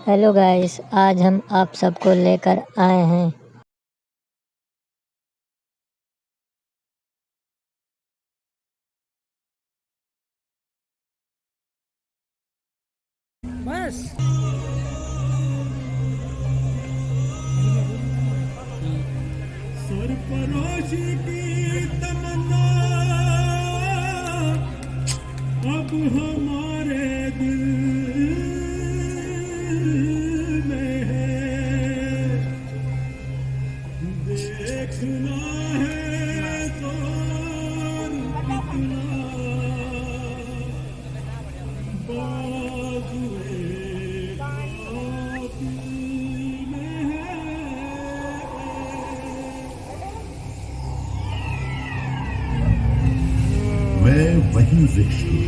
Hello guys, आज हम आप सबको लेकर आए हैं बस सरफरोश की तमन्ना अब हमारे दिल में है। देखना है तो कितना बाजुए कातिल में है। मैं वही वृक्ष हूँ,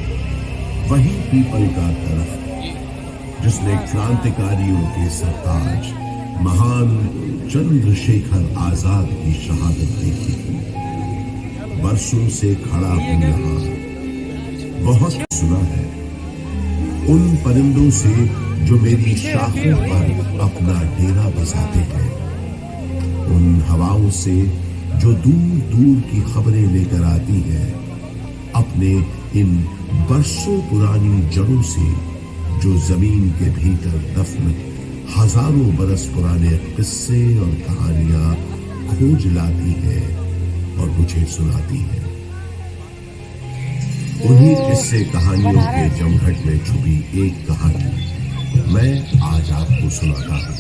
वही पीपल का दरख्त जिसने क्रांतिकारियों के सरताज महान चंद्रशेखर आजाद की शहादत देखी। बरसों से खड़ा हूं यहाँ, बहुत सुना है उन परिंदों से जो मेरी शाखों पर अपना डेरा बसाते हैं, उन हवाओं से जो दूर दूर की खबरें लेकर आती हैं, अपने इन बरसों पुरानी जड़ों से जो जमीन के भीतर दफन हजारों बरस पुराने किस्से और कहानियां खोज लाती है और मुझे सुनाती है। उन्हीं किस्से कहानियों के जमघट में छुपी एक कहानी मैं आज आपको सुनाता हूं।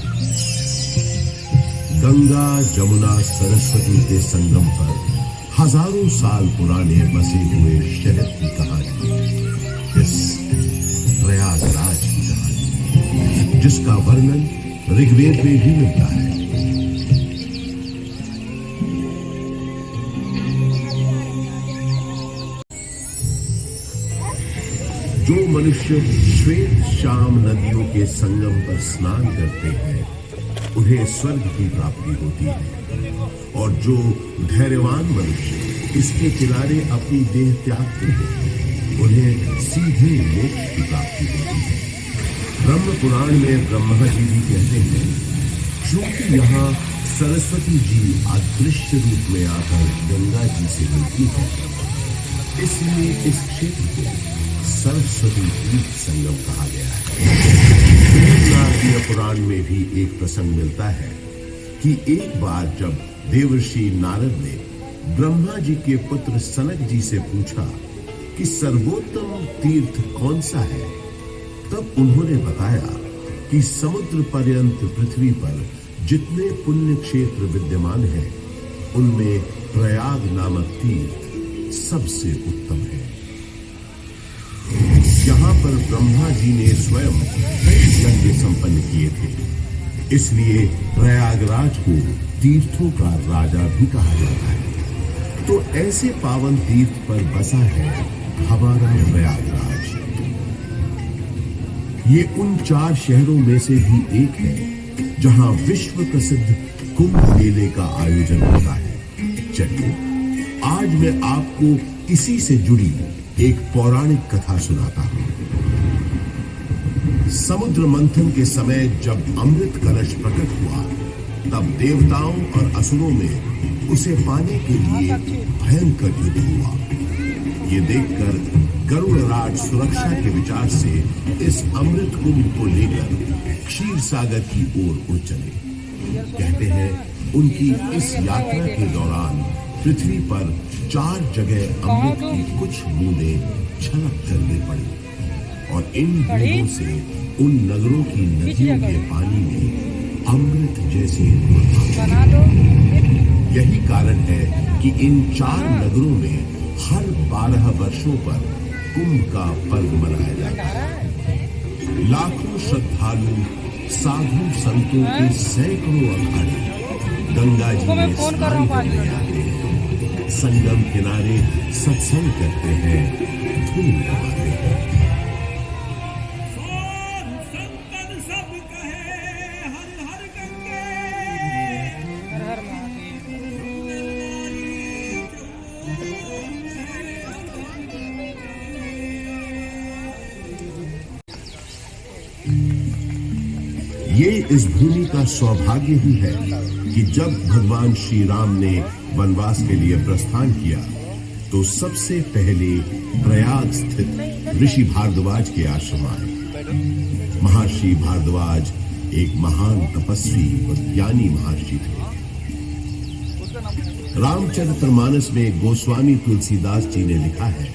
गंगा जमुना सरस्वती के संगम पर हजारों साल पुराने बसे हुए शहर की कहानी, इस प्रयागराज की कहानी, जिसका वर्णन ऋग्वेद में भी मिलता है। जो मनुष्य श्वेत शाम नदियों के संगम पर स्नान करते हैं, उन्हें स्वर्ग की प्राप्ति होती है, और जो धैर्यवान मनुष्य इसके किनारे अपनी देह त्यागते हैं, उन्हें सीधे मोक्ष की प्राप्ति होती है। ब्रह्म पुराण में ब्रह्मा जी भी कहते हैं, क्योंकि यहाँ सरस्वती जी अदृश्य रूप में आकर गंगा जी से मिलती है, इसलिए इस क्षेत्र को सरस्वती तीर्थ संगम कहा गया है। नारदीय पुराण में भी एक प्रसंग मिलता है कि एक बार जब देवर्षि नारद ने ब्रह्मा जी के पुत्र सनक जी से पूछा कि सर्वोत्तम तीर्थ कौन सा है, तब उन्होंने बताया कि समुद्र पर्यंत पृथ्वी पर जितने पुण्य क्षेत्र विद्यमान हैं, उनमें प्रयाग नामक तीर्थ सबसे उत्तम है। यहाँ पर ब्रह्मा जी ने स्वयं कई यज्ञ संपन्न किए थे, इसलिए प्रयागराज को तीर्थों का राजा भी कहा जाता है। तो ऐसे पावन तीर्थ पर बसा है हमारा प्रयागराज। ये उन 4 शहरों में से भी एक है जहां विश्व प्रसिद्ध कुंभ मेले का आयोजन होता है। चलिए आज मैं आपको इसी से जुड़ी एक पौराणिक कथा सुनाता हूं। समुद्र मंथन के समय जब अमृत कलश प्रकट हुआ, तब देवताओं और असुरों में उसे पाने के लिए भयंकर युद्ध हुआ। ये देखकर गरुड़राज सुरक्षा के विचार से इस अमृत कुंभ को लेकर क्षीर सागर की ओर उड़ चले। कहते हैं उनकी इस यात्रा के दौरान पृथ्वी पर 4 जगह अमृत की कुछ बूंदें छलक कर गिर पड़ी, और इन बूंदों से उन नगरों की नदियों के पानी में अमृत जैसे यही कारण है कि इन 4 नगरों में हर 12 वर्षों पर कुंभ का पर्व मनाया जाता है। लाखों श्रद्धालु साधु संतों के सैकड़ों अखाड़े गंगा जी में स्नान करने आते हैं, संगम किनारे सत्संग करते हैं, धूम लगाते हैं। ये इस भूमि का सौभाग्य ही है कि जब भगवान श्री राम ने वनवास के लिए प्रस्थान किया तो सबसे पहले प्रयाग स्थित ऋषि भारद्वाज के आश्रम आए। महर्षि भारद्वाज एक महान तपस्वी व ज्ञानी महर्षि थे। रामचरितमानस में गोस्वामी तुलसीदास जी ने लिखा है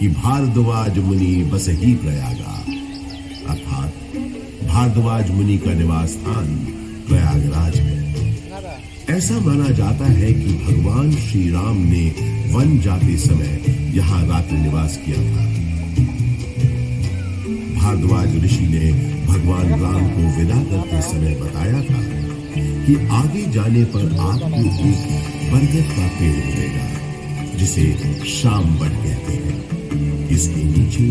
कि भारद्वाज मुनि बसहि प्रयागा, अर्थात भारद्वाज मुनि का निवास स्थान प्रयागराज है। ऐसा माना जाता है कि भगवान श्री राम ने वन जाते समय यहाँ रात्रि निवास किया था। भारद्वाज ऋषि ने भगवान राम को विदा करते समय बताया था कि आगे जाने पर आपको एक बरगद का पेड़ मिलेगा जिसे शाम वट कहते हैं। इसके नीचे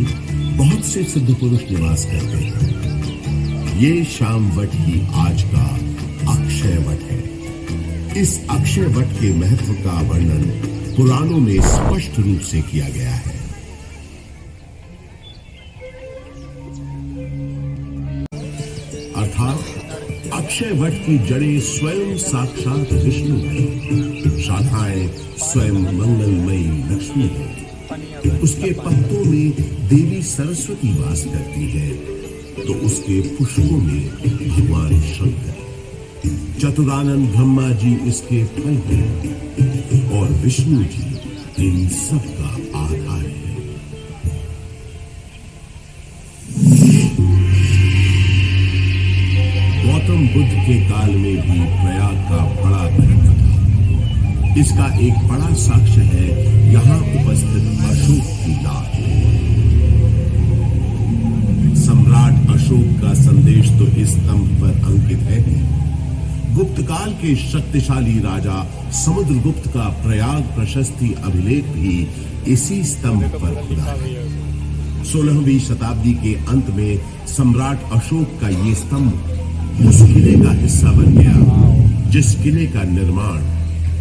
बहुत से सिद्ध पुरुष निवास करते हैं। ये शाम वट ही आज का अक्षय वट है। इस अक्षय वट के महत्व का वर्णन पुराणों में स्पष्ट रूप से किया गया है। अर्थात अक्षय वट की जड़ें स्वयं साक्षात विष्णु हैं, शाखाएं स्वयं मंगलमयी लक्ष्मी हैं। उसके पत्तों में देवी सरस्वती वास करती है तो उसके पुष्पों में भगवान शंकर, चतुरानंद ब्रह्मा जी इसके फल हैं और विष्णु जी इन सब का आधार है। गौतम बुद्ध के काल में भी प्रयाग का बड़ा महत्व था। इसका एक बड़ा साक्ष्य है यहाँ उपस्थित अशोक की लाट। सम्राट अशोक का संदेश तो इस स्तंभ पर अंकित है। गुप्त काल के शक्तिशाली राजा समुद्रगुप्त का प्रयाग प्रशस्ति अभिलेख भी इसी स्तंभ पर खुदा है। 16वीं शताब्दी के अंत में सम्राट अशोक का ये स्तंभ उस किले का हिस्सा बन गया जिस किले का निर्माण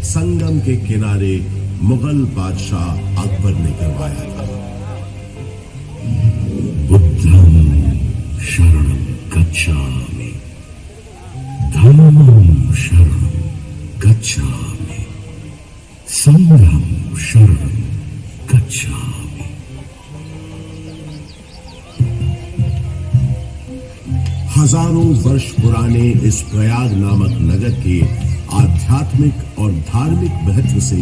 संगम के किनारे मुगल बादशाह अकबर ने करवाया था। बुद्धं शरणं गच्छामि, धम्मं शरणं गच्छामि, संघं शरणं गच्छामि। हजारों वर्ष पुराने इस प्रयाग नामक नगर के आध्यात्मिक और धार्मिक महत्व से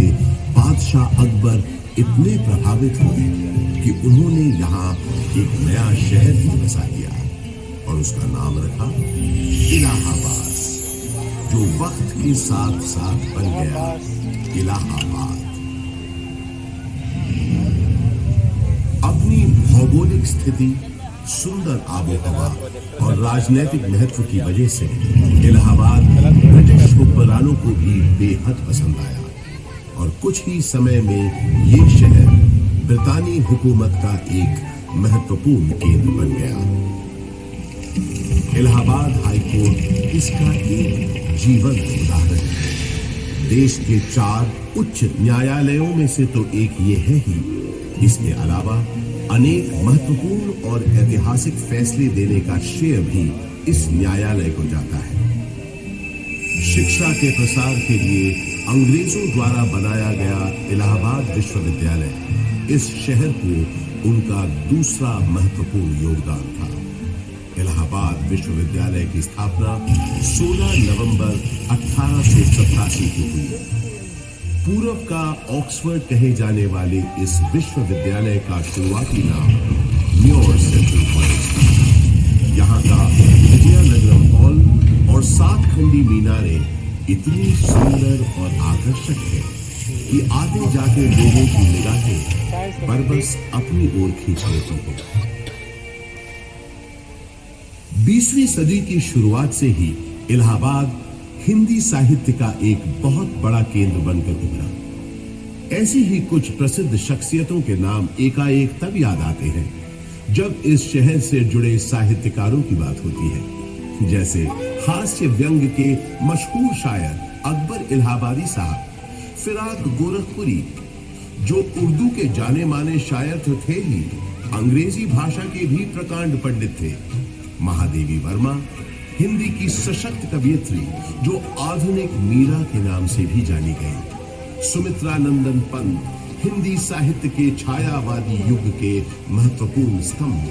बादशाह अकबर इतने प्रभावित हुए कि उन्होंने यहाँ एक नया शहर ही बसा दिया और उसका नाम रखा इलाहाबाद, जो वक्त के साथ साथ बन गया इलाहाबाद। अपनी भौगोलिक स्थिति, सुंदर आबोहवा और राजनीतिक महत्व की वजह से इलाहाबाद ब्रिटिश हुक्मरानों को भी बेहद पसंद आया और कुछ ही समय में ये शहर ब्रितानी हुकूमत का एक महत्वपूर्ण केंद्र बन गया। इलाहाबाद हाईकोर्ट इसका एक जीवंत उदाहरण है। देश के 4 उच्च न्यायालयों में से तो एक ये है ही। इसके अलावा अनेक महत्वपूर्ण और ऐतिहासिक फैसले देने का श्रेय भी इस न्यायालय को जाता है। शिक्षा के प्रसार के लिए अंग्रेजों द्वारा बनाया गया इलाहाबाद विश्वविद्यालय इस शहर को उनका दूसरा महत्वपूर्ण योगदान था। इलाहाबाद विश्वविद्यालय की स्थापना 16 नवंबर 1887 को हुई। पूर्व का ऑक्सफोर्ड कहे जाने वाले इस विश्वविद्यालय का शुरुआती नाम म्योर सेंट्रल कॉलेज था। यहाँ का विजयनगरम हॉल और 7 खंडी मीनारें इतनी सुंदर और आकर्षक है कि आते जाते लोगों की निगाहें बरबस अपनी ओर खींच लेती हैं। 20वीं सदी की शुरुआत से ही इलाहाबाद हिंदी साहित्य का एक बहुत बड़ा केंद्र बनकर उभरा। ऐसी ही कुछ प्रसिद्ध शख्सियतों के नाम एकाएक तब याद आते हैं जब इस शहर से जुड़े साहित्यकारों की बात होती है, जैसे हास्य व्यंग के मशहूर शायर अकबर इलाहाबादी साहब, फिराक गोरखपुरी जो उर्दू के जाने माने शायर तो थे ही, अंग्रेजी भाषा के भी प्रकांड पंडित थे, महादेवी वर्मा, हिंदी की सशक्त कवियत्री जो आधुनिक मीरा के नाम से भी जानी गई। सुमित्रा नंदन पंत हिंदी साहित्य के छायावादी युग के महत्वपूर्ण स्तंभ,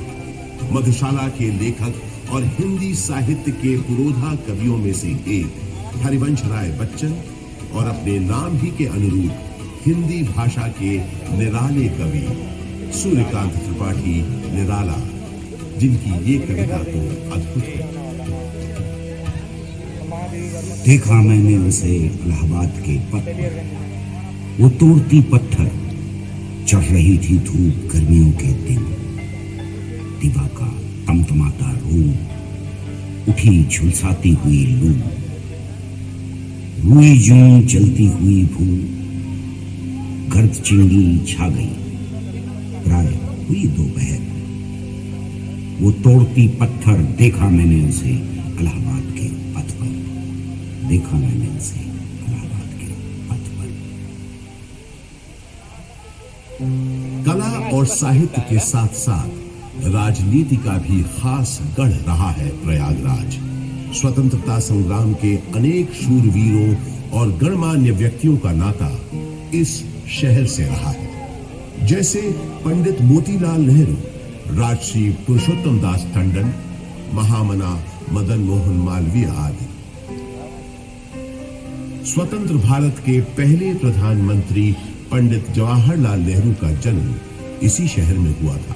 मधुशाला के लेखक और हिंदी साहित्य के पुरोधा कवियों में से एक हरिवंश राय बच्चन और अपने नाम ही के अनुरूप हिंदी भाषा के निराले कवि सूर्यकांत त्रिपाठी निराला, जिनकी ये कविता तो अद्भुत है। देखा मैंने उसे इलाहाबाद के पथ पर, वो तोड़ती पत्थर, चढ़ रही थी धूप गर्मियों के दिन, दिवा का तमतमाता रूप, उठी झुलसाती हुई लू, रुई जूं चलती हुई भू, गर्द चिंगी छा गई, प्राय हुई दोपहर, वो तोड़ती पत्थर देखा मैंने उसे इलाहाबाद के पथ पर, देखा मैंने उसे इलाहाबाद के पथ पर। कला और साहित्य के साथ साथ राजनीति का भी खास गढ़ रहा है प्रयागराज। स्वतंत्रता संग्राम के अनेक शूरवीरों और गणमान्य व्यक्तियों का नाता इस शहर से रहा है, जैसे पंडित मोतीलाल नेहरू, राजश्री पुरुषोत्तम दास टंडन, महामना मदन मोहन मालवीय आदि। स्वतंत्र भारत के पहले प्रधानमंत्री पंडित जवाहरलाल नेहरू का जन्म इसी शहर में हुआ था।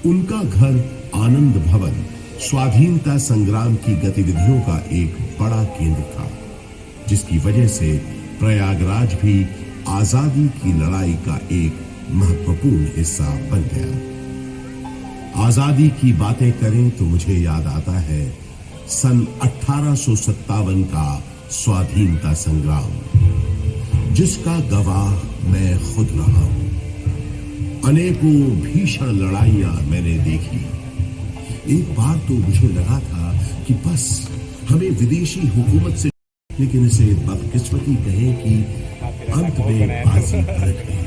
उनका घर आनंद भवन स्वाधीनता संग्राम की गतिविधियों का एक बड़ा केंद्र था, जिसकी वजह से प्रयागराज भी आजादी की लड़ाई का एक महत्वपूर्ण हिस्सा बन गया। आजादी की बातें करें तो मुझे याद आता है सन 1857 का स्वाधीनता संग्राम, जिसका गवाह मैं खुद रहा हूं। अनेकों भीषण लड़ाइयां मैंने देखी। एक बार तो मुझे लगा था कि बस हमें विदेशी हुकूमत से, लेकिन इसे बदकिस्मती कहें कि अंत में बाजी पलट गई।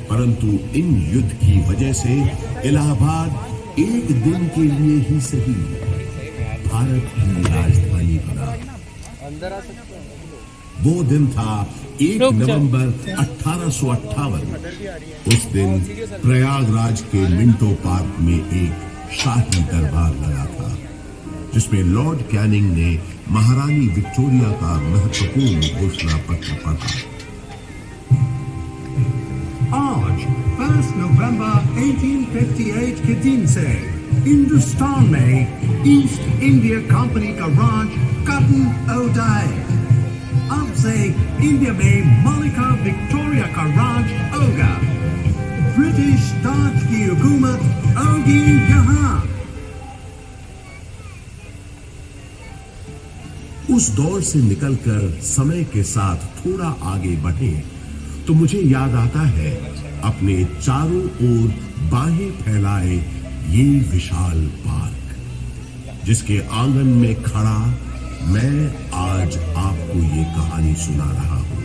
परंतु इन युद्ध की वजह से इलाहाबाद एक दिन के लिए ही सही भारत की राजधानी बना। वो दिन था 1 नवंबर 1858। उस दिन प्रयागराज के मिंटो पार्क में एक शाही दरबार लगा था, जिसमें लॉर्ड कैनिंग ने महारानी विक्टोरिया का महत्वपूर्ण घोषणा पत्र पढ़ा। आज 1 नवंबर 1858 के दिन से हिंदुस्तान में ईस्ट इंडिया कंपनी का राज खत्म हो जाए। अब से इंडिया में मलिका विक्टोरिया का राज होगा। ब्रिटिश ताज की हुकूमत होगी यहाँ। उस दौर से निकलकर समय के साथ थोड़ा आगे बढ़े तो मुझे याद आता है अपने चारों ओर बाहें फैलाए ये विशाल पार्क, जिसके आंगन में खड़ा मैं आज आपको ये कहानी सुना रहा हूं।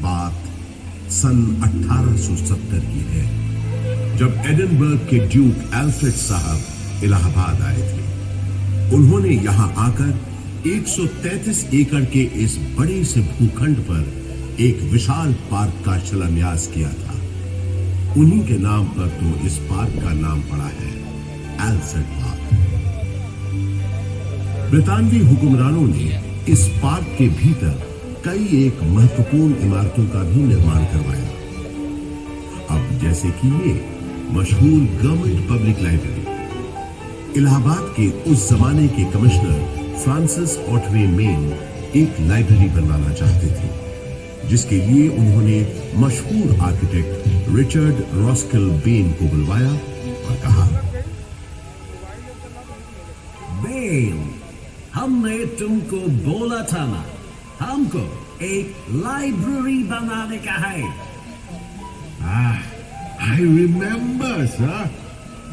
बात सन 1870 की है, जब एडिनबर्ग के ड्यूक एल्फ्रेड साहब इलाहाबाद आए थे। उन्होंने यहां आकर 133 एकड़ के इस बड़े से भूखंड पर एक विशाल पार्क का शिलान्यास किया था। उन्हीं के नाम पर तो इस पार्क का नाम पड़ा है एल्फ्रेड पार्क। ब्रितानवी हुक्मरानों ने इस पार्क के भीतर कई एक महत्वपूर्ण इमारतों का भी निर्माण करवाया। अब जैसे कि ये मशहूर गवर्नमेंट पब्लिक लाइब्रेरी। इलाहाबाद के उस जमाने के कमिश्नर फ्रांसिस ऑटरे मेन एक लाइब्रेरी बनवाना चाहते थे, जिसके लिए उन्होंने मशहूर आर्किटेक्ट रिचर्ड रॉस्किल बेन को बुलवाया और कहा, बेन, हमने तुमको बोला था ना, हमको एक लाइब्रेरी बनाने का है। आई रिमेम्बर सर,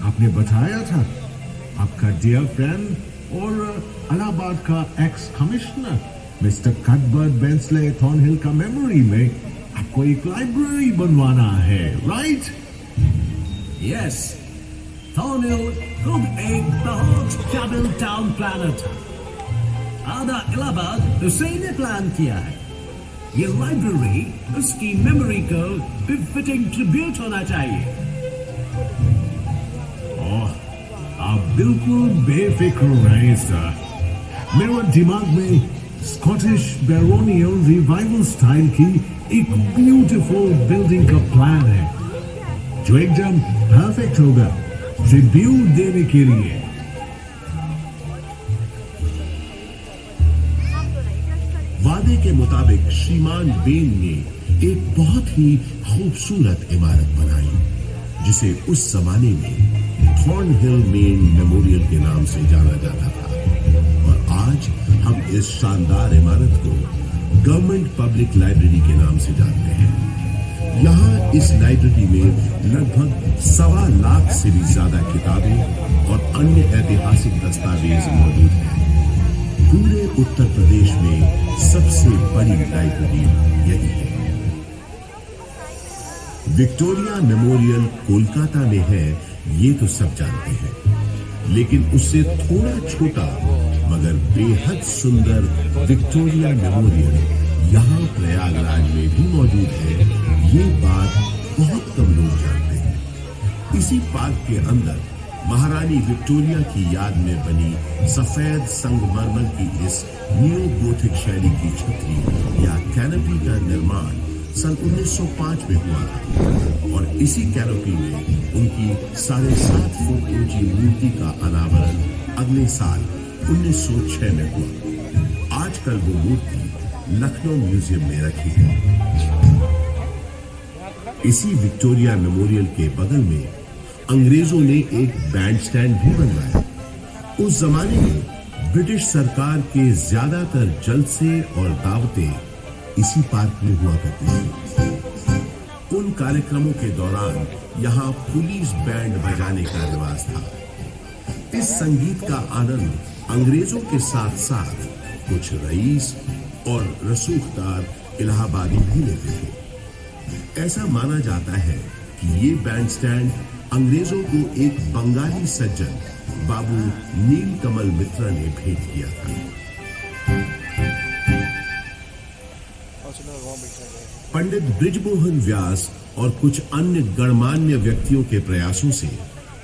आपने बताया था आपका डियर फ्रेंड और इलाहाबाद का एक्स कमिश्नर मिस्टर कटबर्ट बेंसले थॉर्नहिल का मेमोरी में आपको एक लाइब्रेरी बनवाना है, राइट? यस, थॉर्नहिल खुद एक बहुत काबिल टाउन प्लानर था। आधा इलाहाबाद उसी ने प्लान किया है। ये लाइब्रेरी उसकी मेमोरी को बिफिटिंग ट्रिब्यूट होना चाहिए। आप बिल्कुल बेफिक्र रहें सर। मेरे दिमाग में स्कॉटिश बैरोनियल रिवाइवल स्टाइल की एक ब्यूटीफुल बिल्डिंग का प्लान है जो एकदम परफेक्ट होगा ट्रिब्यूट देने के लिए। वादे के मुताबिक श्रीमान बेन ने एक बहुत ही खूबसूरत इमारत बनाई जिसे उस जमाने में थॉर्नहिल मेन मेमोरियल के नाम से जाना जाता था। और आज हम इस शानदार इमारत को गवर्नमेंट पब्लिक लाइब्रेरी के नाम से जानते हैं। यहाँ इस लाइब्रेरी में लगभग 1.25 लाख से भी ज्यादा किताबें और अन्य ऐतिहासिक दस्तावेज मौजूद हैं। पूरे उत्तर प्रदेश में सबसे बड़ी लाइब्रेरी यही है। विक्टोरिया मेमोरियल कोलकाता में है, ये तो सब जानते हैं, लेकिन उससे थोड़ा छोटा मगर बेहद सुंदर विक्टोरिया मेमोरियल यहाँ प्रयागराज में भी मौजूद है। ये बात बहुत कम लोग जानते हैं। इसी पार्क के अंदर महारानी विक्टोरिया की याद में बनी सफेद संगमरमर की इस नियो गोथिक शैली की छतरी या कैनोपी का निर्माण सन 1905 में हुआ था और इसी कैनोपी में उनकी 7.5 फुट ऊंची मूर्ति का अनावरण अगले साल 1906 में हुआ। आजकल वो मूर्ति लखनऊ म्यूजियम में रखी है। इसी विक्टोरिया मेमोरियल के बगल में अंग्रेजों ने एक बैंड स्टैंड भी बनवाया। उस जमाने में ब्रिटिश सरकार के ज्यादातर जलसे और दावतें इसी पार्क में हुआ करती थी। उन कार्यक्रमों के दौरान यहाँ पुलिस बैंड बजाने का रिवाज था। इस संगीत का आनंद अंग्रेजों के साथ साथ कुछ रईस और रसूखदार इलाहाबादी भी लेते थे। ऐसा माना जाता है कि ये बैंड स्टैंड अंग्रेजों को एक बंगाली सज्जन बाबू नीलकमल मित्रा ने भेंट किया था। पंडित बृजमोहन व्यास और कुछ अन्य गणमान्य व्यक्तियों के प्रयासों से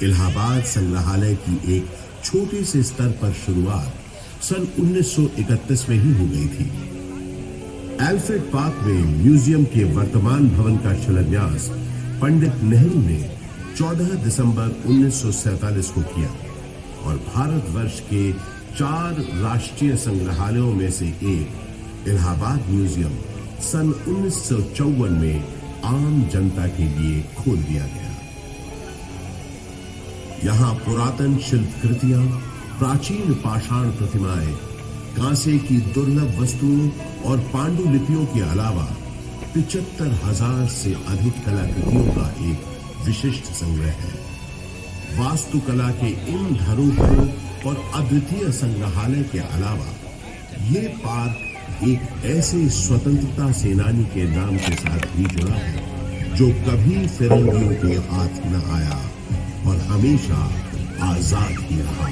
इलाहाबाद संग्रहालय की एक छोटे से स्तर पर शुरुआत सन 1931 में ही हो गई थी। एल्फ्रेड पार्क में म्यूजियम के वर्तमान भवन का शिलान्यास पंडित नेहरू ने 14 दिसंबर 1947 को किया और भारतवर्ष के 4 राष्ट्रीय संग्रहालयों में से एक इलाहाबाद म्यूजियम सन 1954 में आम जनता के लिए खोल दिया गया। यहाँ पुरातन शिल्पकृतियां, प्राचीन पाषाण प्रतिमाएं, कांसे की दुर्लभ वस्तुओं और पांडुलिपियों के अलावा 75,000 से अधिक कलाकृतियों का एक विशिष्ट संग्रह है। वास्तुकला के इन धरोहरों और अद्वितीय संग्रहालय के अलावा ये पार्क एक ऐसे स्वतंत्रता सेनानी के नाम के साथ भी जुड़ा है जो कभी फिरंगियों के हाथ न आया और हमेशा आजाद ही रहा।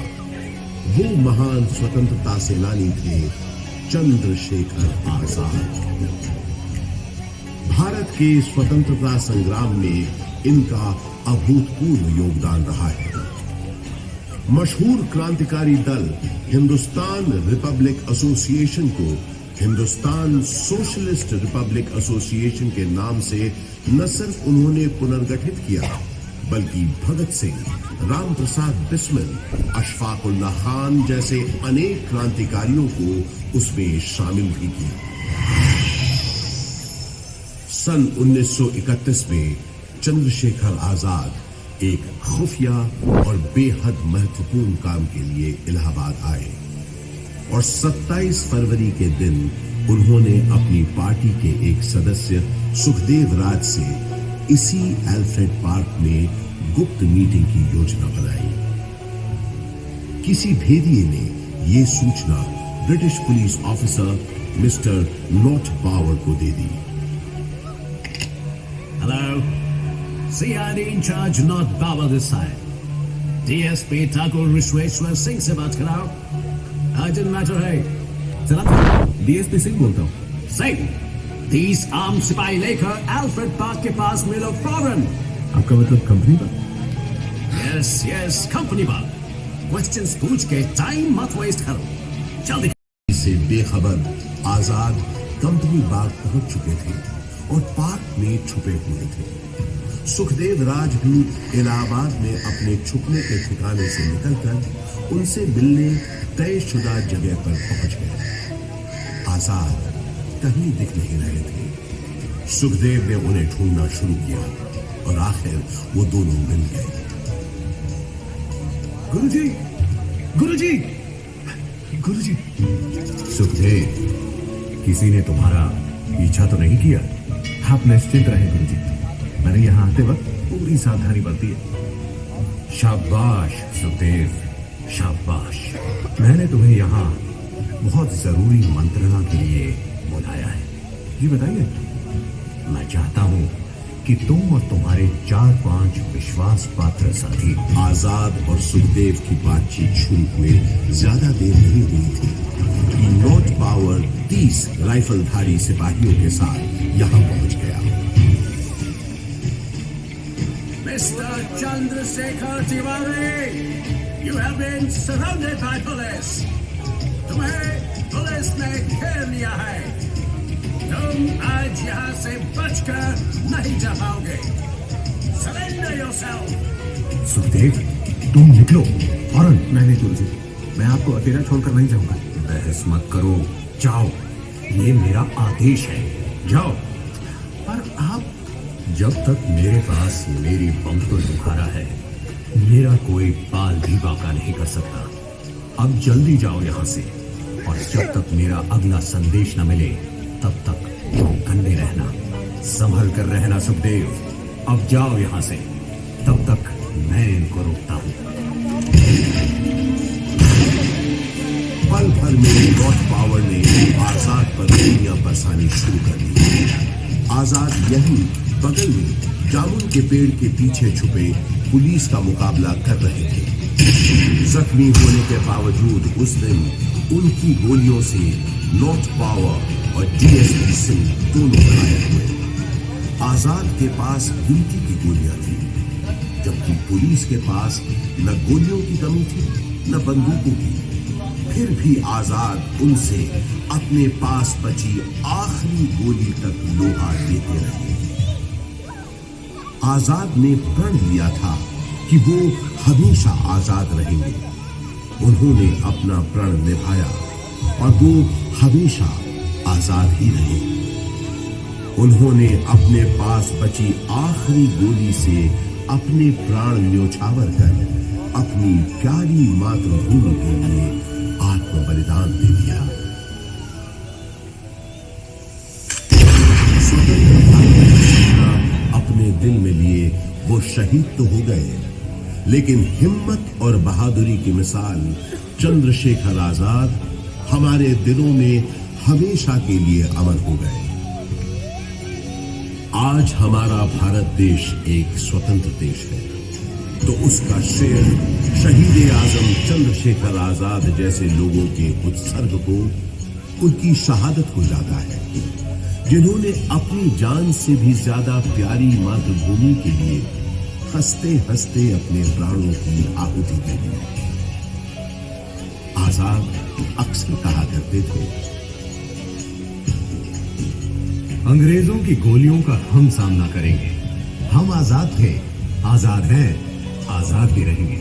वो महान स्वतंत्रता सेनानी थे चंद्रशेखर आजाद। भारत के स्वतंत्रता संग्राम में इनका अभूतपूर्व योगदान रहा है। मशहूर क्रांतिकारी दल हिंदुस्तान रिपब्लिक एसोसिएशन को हिंदुस्तान सोशलिस्ट रिपब्लिक एसोसिएशन के नाम से न सिर्फ उन्होंने पुनर्गठित किया बल्कि भगत सिंह, राम प्रसाद बिस्मिल, अशफाक उल्लाह खान जैसे अनेक क्रांतिकारियों को उसमें शामिल भी किया। सन 1931 में चंद्रशेखर आजाद एक खुफिया और बेहद महत्वपूर्ण काम के लिए इलाहाबाद आए और 27 फरवरी के दिन उन्होंने अपनी पार्टी के एक सदस्य सुखदेव राज से इसी एल्फ्रेड पार्क में गुप्त मीटिंग की योजना बनाई। किसी भेदिए ने यह सूचना British police officer mister Lord Bauer को दे दी। Hello, CID in charge, Lord Bauer this side. DSP Thakur Vishweshwar Singh से बात कराओ। अर्जेंट मैटर है। चला, डीएसपी सिंह बोलता हूँ। सिंह, 30 आर्म सिपाही लेकर एल्फ्रेड पार्क के पास मिलो फौरन। आपका मतलब कंपनी का? यस, कंपनी बाग। क्वेश्चंस पूछ के टाइम मत वेस्ट करो, जल्दी। से बेखबर आजाद कंपनी बाग पहुंच चुके थे और पार्क में छुपे हुए थे। सुखदेव राज भी इलाहाबाद में अपने छुपने के ठिकाने से निकलकर उनसे मिलने तयशुदा जगह पर पहुंच गए। आजाद कहीं दिख नहीं रहे थे। सुखदेव ने उन्हें ढूंढना शुरू किया और आखिर वो दोनों मिल गए। गुरुजी, सुखदेव, किसी ने तुम्हारा पीछा तो नहीं किया? आप निश्चिंत रहे गुरुजी, मैंने यहाँ आते वक्त पूरी सावधानी बरती है। शाबाश सुखदेव, शाबाश। मैंने तुम्हें यहाँ बहुत जरूरी मंत्रणा के लिए बुलाया है। जी बताइए। मैं चाहता हूँ कि तुम और तुम्हारे 4-5 विश्वास पात्र साथी। आजाद और सुखदेव की बातचीत शुरू हुए ज्यादा देर नहीं हुई थी कि नॉट पावर 30 राइफलधारी सिपाहियों के साथ यहाँ पहुंच गया। Mister Chandrashekhar Tiwari, you have been surrounded by police. तुम्हें पुलिस ने घेर लिया है। तुम आज यहाँ से बचकर नहीं जा पाओगे। Surrender yourself. सुखदेव, तुम निकलो फौरन। नहीं गुरुजी, मैं आपको अकेला छोड़कर नहीं जाऊंगा। बहस मत करो, जाओ, ये मेरा आदेश है, जाओ। पर आप, जब तक मेरे पास मेरी बंदूक बुखारा है, मेरा कोई बाल भी बाका नहीं कर सकता। अब जल्दी जाओ यहाँ से, और जब तक मेरा अगला संदेश न मिले तब तक चौकन्ने रहना, संभल कर रहना। सुखदेव, अब जाओ यहाँ से, तब तक मैं इनको रोकता हूँ। पल भर में नॉट पावर ने आजाद पर गोलियां बरसानी शुरू कर दी। आजाद यहीं बगल में जामुन के पेड़ के पीछे छुपे पुलिस का मुकाबला कर रहे थे। जख्मी होने के बावजूद उस दिन उनकी गोलियों से नॉट पावर और डीएसपी सिंह दोनों घायल हुए। आजाद के पास गिनती की गोलियां थी, जबकि पुलिस के पास न गोलियों की कमी थी न बंदूकों की। फिर भी आजाद उनसे अपने पास बची आखिरी गोली तक लोहा देते रहे। आजाद ने प्रण लिया था कि वो हमेशा आजाद रहेंगे। उन्होंने अपना प्रण निभाया और वो हमेशा आजाद ही रहे। उन्होंने अपने पास बची आखिरी गोली से अपने प्राण न्योछावर कर अपनी प्यारी मातृभूमि के लिए आत्म बलिदान दे दिया। अपने दिल में लिए वो शहीद तो हो गए, लेकिन हिम्मत और बहादुरी की मिसाल चंद्रशेखर आजाद हमारे दिलों में हमेशा के लिए अमर हो गए। आज हमारा भारत देश एक स्वतंत्र देश है, तो उसका श्रेय शहीद आजम चंद्रशेखर आजाद जैसे लोगों के उत्सर्ग को, उनकी शहादत को जाता है, जिन्होंने अपनी जान से भी ज्यादा प्यारी मातृभूमि के लिए हंसते हंसते अपने प्राणों की आहुति दे दी। आजाद अक्सर कहा करते थे, अंग्रेजों की गोलियों का हम सामना करेंगे। हम आजाद थे, आजाद हैं, आजाद भी रहेंगे।